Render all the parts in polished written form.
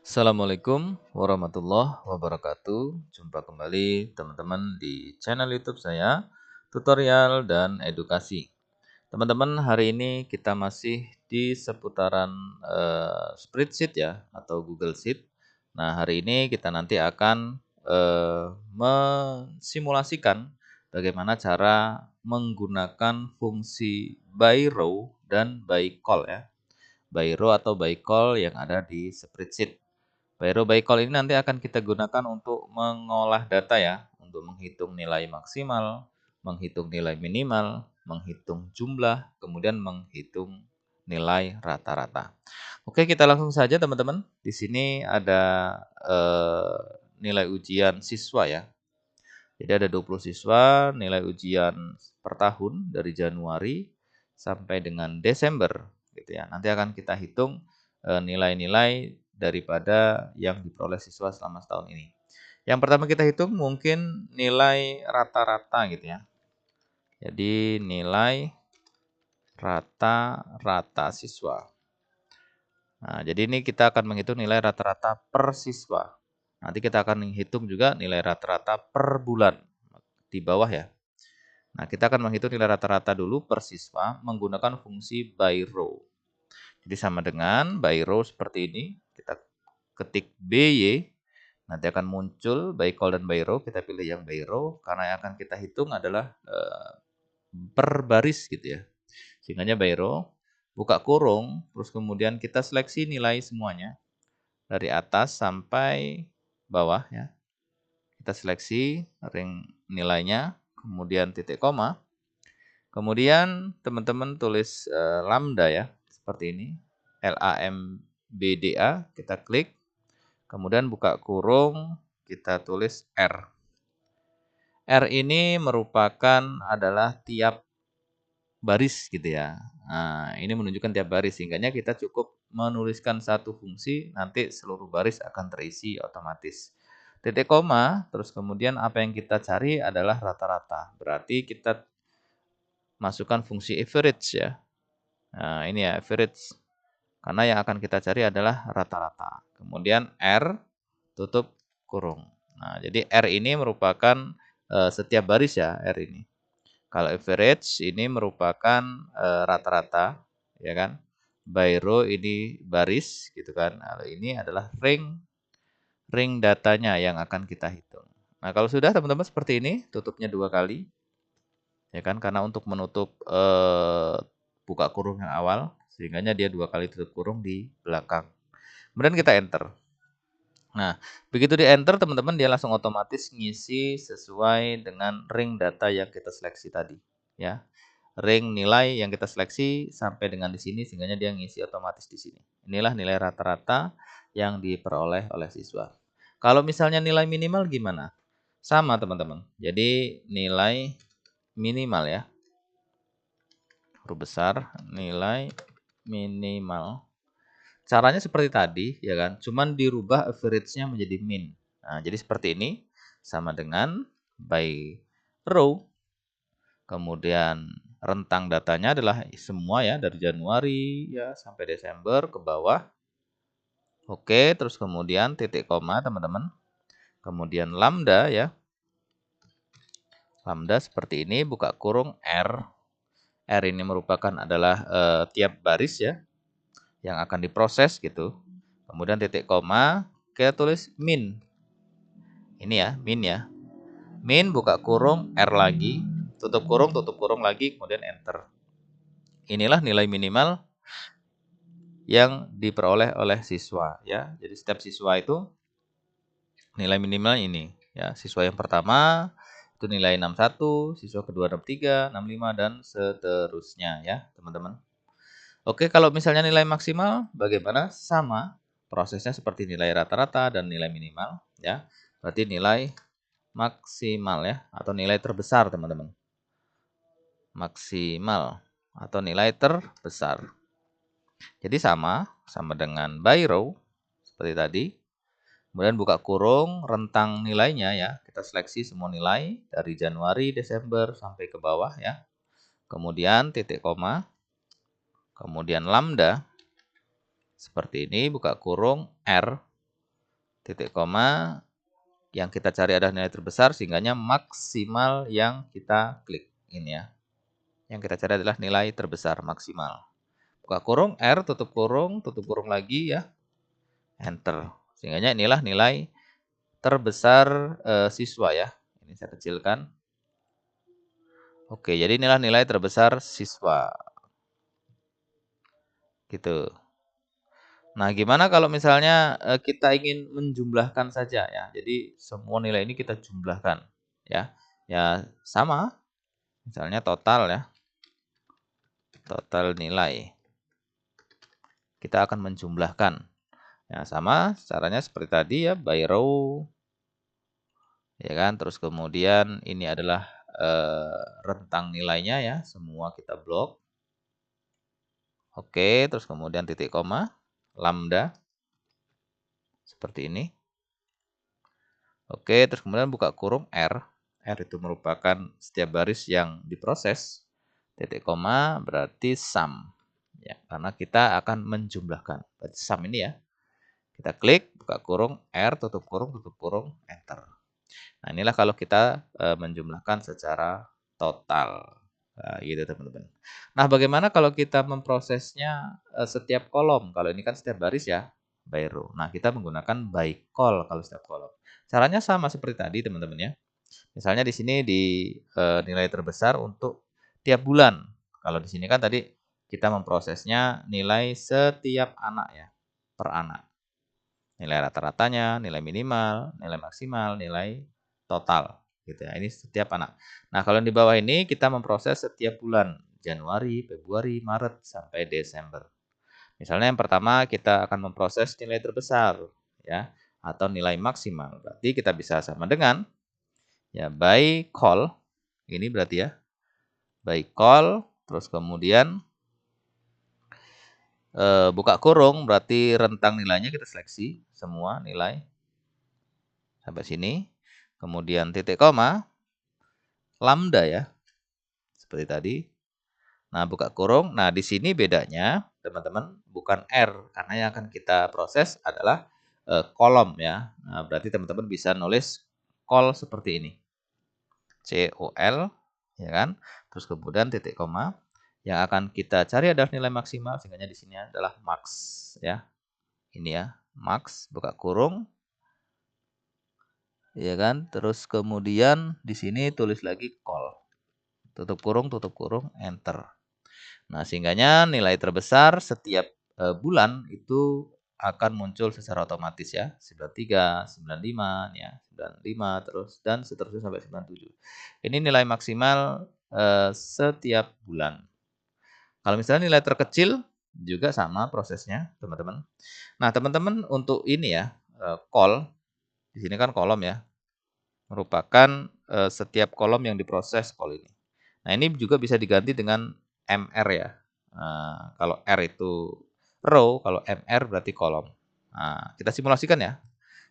Assalamualaikum warahmatullahi wabarakatuh. Jumpa kembali teman-teman di channel YouTube saya, tutorial dan edukasi. Teman-teman, hari ini kita masih di seputaran spreadsheet ya atau Google Sheet. Nah, hari ini kita nanti akan mensimulasikan bagaimana cara menggunakan fungsi by row dan by call ya. By row atau by call yang ada di spreadsheet. By row by call ini nanti akan kita gunakan untuk mengolah data ya, untuk menghitung nilai maksimal, menghitung nilai minimal, menghitung jumlah, kemudian menghitung nilai rata-rata. Oke, kita langsung saja teman-teman. Di sini ada nilai ujian siswa ya. Jadi ada 20 siswa, nilai ujian per tahun dari Januari sampai dengan Desember gitu ya. Nanti akan kita hitung nilai-nilai daripada yang diperoleh siswa selama setahun ini. Yang pertama kita hitung mungkin nilai rata-rata gitu ya. Jadi nilai rata-rata siswa. Nah, jadi ini kita akan menghitung nilai rata-rata per siswa. Nanti kita akan menghitung juga nilai rata-rata per bulan di bawah ya. Nah, kita akan menghitung nilai rata-rata dulu per siswa menggunakan fungsi by row. Jadi sama dengan by row seperti ini, kita ketik BY, nanti akan muncul by call dan by row, kita pilih yang by row, karena yang akan kita hitung adalah per baris gitu ya. Sehingga by row, buka kurung, terus kemudian kita seleksi nilai semuanya, dari atas sampai bawah ya. Kita seleksi ring nilainya, kemudian titik koma. Kemudian teman-teman tulis lambda ya, seperti ini. LAMBDA, kita klik. Kemudian buka kurung, kita tulis R. R ini merupakan adalah tiap baris gitu ya. Nah, ini menunjukkan tiap baris, sehingga kita cukup menuliskan satu fungsi, nanti seluruh baris akan terisi otomatis. Titik koma, terus kemudian apa yang kita cari adalah rata-rata. Berarti kita masukkan fungsi average ya. Nah, ini ya average. Karena yang akan kita cari adalah rata-rata. Kemudian R tutup kurung. Nah, jadi R ini merupakan setiap baris ya, R ini. Kalau average ini merupakan rata-rata, ya kan? By row ini baris gitu kan. Nah, ini adalah ring datanya yang akan kita hitung. Nah, kalau sudah teman-teman seperti ini, tutupnya 2 kali. Ya kan? Karena untuk menutup buka kurung yang awal, sehingga dia 2 kali tutup kurung di belakang. Kemudian kita enter. Nah, begitu di enter teman-teman dia langsung otomatis ngisi sesuai dengan ring data yang kita seleksi tadi, ya. Ring nilai yang kita seleksi sampai dengan di sini sehingga dia ngisi otomatis di sini. Inilah nilai rata-rata yang diperoleh oleh siswa. Kalau misalnya nilai minimal gimana? Sama teman-teman. Jadi nilai minimal ya. Huruf besar, nilai minimal. Caranya seperti tadi, ya kan? Cuman dirubah average-nya menjadi min. Nah, jadi seperti ini, sama dengan by row. Kemudian rentang datanya adalah semua ya, dari Januari ya sampai Desember ke bawah. Oke, terus kemudian titik koma, teman-teman. Kemudian lambda ya. Lambda seperti ini, buka kurung R. R ini merupakan adalah tiap baris ya, yang akan diproses gitu. Kemudian titik koma, kita tulis min. Ini ya, min ya. Min buka kurung R lagi, tutup kurung lagi, kemudian enter. Inilah nilai minimal yang diperoleh oleh siswa ya. Jadi setiap siswa itu nilai minimal ini ya. Siswa yang pertama itu nilai 61, siswa kedua 63, 65 dan seterusnya ya, teman-teman. Oke, kalau misalnya nilai maksimal bagaimana? Sama, prosesnya seperti nilai rata-rata dan nilai minimal ya. Berarti nilai maksimal ya atau nilai terbesar, teman-teman. Maksimal atau nilai terbesar. Jadi sama dengan by row seperti tadi. Kemudian buka kurung, rentang nilainya ya. Kita seleksi semua nilai dari Januari, Desember sampai ke bawah ya. Kemudian titik koma. Kemudian lambda seperti ini, buka kurung R. titik koma, yang kita cari adalah nilai terbesar, sehingganya maksimal yang kita klik. Ini ya. Yang kita cari adalah nilai terbesar maksimal. Buka kurung, R, tutup kurung lagi ya. Enter. Sehingganya inilah nilai terbesar siswa ya. Ini saya kecilkan. Oke, jadi inilah nilai terbesar siswa. Gitu. Nah, gimana kalau misalnya kita ingin menjumlahkan saja ya. Jadi semua nilai ini kita jumlahkan ya. Ya, sama. Misalnya total ya. Total nilai. Kita akan menjumlahkan. Ya, sama caranya seperti tadi ya, by row. Ya kan? Terus kemudian ini adalah rentang nilainya ya, semua kita blok. Oke, terus kemudian titik koma, lambda. Seperti ini. Oke, terus kemudian buka kurung R. R itu merupakan setiap baris yang diproses. Titik koma berarti sum. Ya, karena kita akan menjumlahkan. Berarti sum ini ya. Kita klik, buka kurung, R, tutup kurung, enter. Nah, inilah kalau kita menjumlahkan secara total. Nah, gitu teman-teman. Nah, bagaimana kalau kita memprosesnya setiap kolom? Kalau ini kan setiap baris ya, by row. Nah, kita menggunakan by call kalau setiap kolom. Caranya sama seperti tadi teman-teman ya. Misalnya di sini di nilai terbesar untuk tiap bulan. Kalau di sini kan tadi kita memprosesnya nilai setiap anak ya, per anak. Nilai rata-ratanya, nilai minimal, nilai maksimal, nilai total gitu ya. Ini setiap anak. Nah, kalau di bawah ini kita memproses setiap bulan, Januari, Februari, Maret sampai Desember. Misalnya yang pertama kita akan memproses nilai terbesar ya atau nilai maksimal. Berarti kita bisa sama dengan ya by call. Ini berarti ya by call terus kemudian buka kurung berarti rentang nilainya kita seleksi semua nilai sampai sini. Kemudian titik koma, lambda ya, seperti tadi. Nah, buka kurung. Nah, di sini bedanya, teman-teman, bukan R. Karena yang akan kita proses adalah kolom ya. Nah, berarti teman-teman bisa nulis call seperti ini. COL, ya kan? Terus kemudian titik koma. Yang akan kita cari adalah nilai maksimal, sehingga di sini adalah max ya. Ini ya, max, buka kurung. Ya kan? Terus kemudian di sini tulis lagi call. Tutup kurung, enter. Nah, sehingganya nilai terbesar setiap bulan itu akan muncul secara otomatis ya. 93, 95 ya, 95 terus dan seterusnya sampai 97. Ini nilai maksimal setiap bulan. Kalau misalnya nilai terkecil juga sama prosesnya, teman-teman. Nah, teman-teman untuk ini ya, call di sini kan kolom ya. Merupakan setiap kolom yang diproses call ini. Nah, ini juga bisa diganti dengan MR ya. Nah, kalau R itu row, kalau MR berarti kolom. Nah, kita simulasikan ya.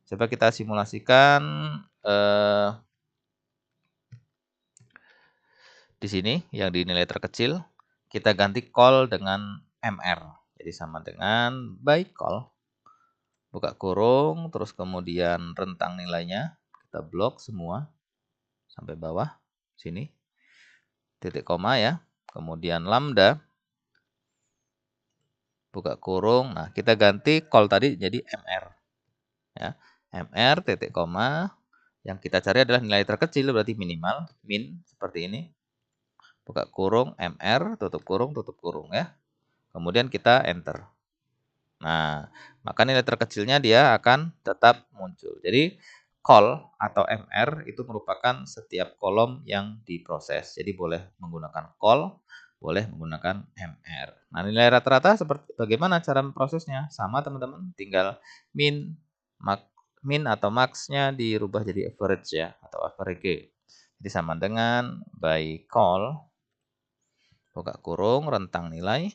Coba kita simulasikan di sini yang di nilai terkecil. Kita ganti call dengan MR. Jadi sama dengan by call. Buka kurung, terus kemudian rentang nilainya. Kita blok semua sampai bawah sini. Titik koma ya. Kemudian lambda. Buka kurung. Nah, kita ganti call tadi jadi MR. Ya. MR titik koma. Yang kita cari adalah nilai terkecil berarti minimal, min seperti ini. Buka kurung MR, tutup kurung ya. Kemudian kita enter. Nah, maka nilai terkecilnya dia akan tetap muncul. Jadi call atau MR itu merupakan setiap kolom yang diproses. Jadi boleh menggunakan call, boleh menggunakan MR. Nah, nilai rata-rata seperti bagaimana cara memprosesnya? Sama teman-teman, tinggal min, min atau max-nya dirubah jadi average ya atau average. Jadi sama dengan by call, buka kurung, rentang nilai,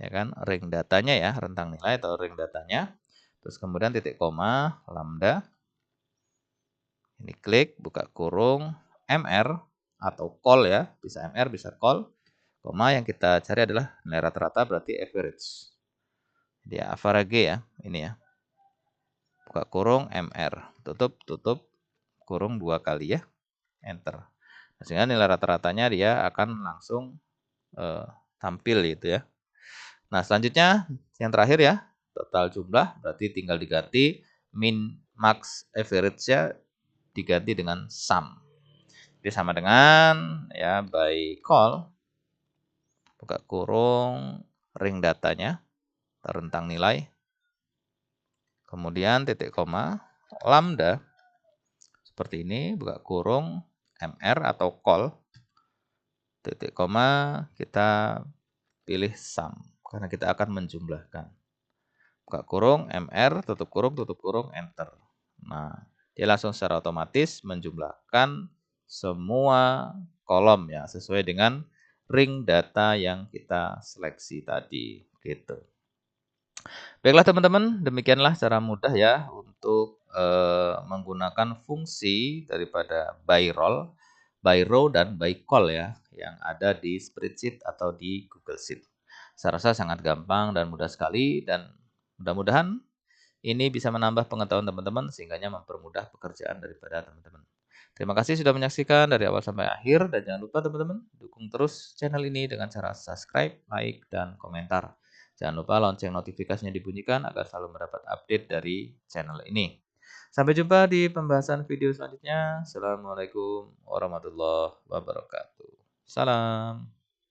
ya kan, ring datanya ya, rentang nilai atau ring datanya. Terus kemudian titik koma, lambda. Ini klik, buka kurung, MR atau call ya, bisa MR, bisa call. Koma yang kita cari adalah nilai rata-rata berarti average. Dia average ya, ini ya. Buka kurung MR, tutup kurung 2 kali ya, enter. Sehingga nilai rata-ratanya dia akan langsung tampil gitu ya. Nah, selanjutnya yang terakhir ya, total jumlah berarti tinggal diganti min max average-nya diganti dengan sum. Jadi sama dengan ya by call, buka kurung ring datanya, rentang nilai, kemudian titik koma, lambda seperti ini, buka kurung MR atau call, titik koma, kita pilih sum karena kita akan menjumlahkan. Buka kurung MR, tutup kurung, enter. Nah, dia langsung secara otomatis menjumlahkan semua kolom ya sesuai dengan ring data yang kita seleksi tadi gitu. Baiklah teman-teman, demikianlah cara mudah ya untuk menggunakan fungsi daripada by row dan by call ya yang ada di spreadsheet atau di Google Sheet. Saya rasa sangat gampang dan mudah sekali dan mudah-mudahan ini bisa menambah pengetahuan teman-teman sehingga mempermudah pekerjaan daripada teman-teman. Terima kasih sudah menyaksikan dari awal sampai akhir dan jangan lupa teman-teman dukung terus channel ini dengan cara subscribe, like, dan komentar. Jangan lupa lonceng notifikasinya dibunyikan agar selalu mendapat update dari channel ini. Sampai jumpa di pembahasan video selanjutnya. Assalamualaikum warahmatullahi wabarakatuh. Salam.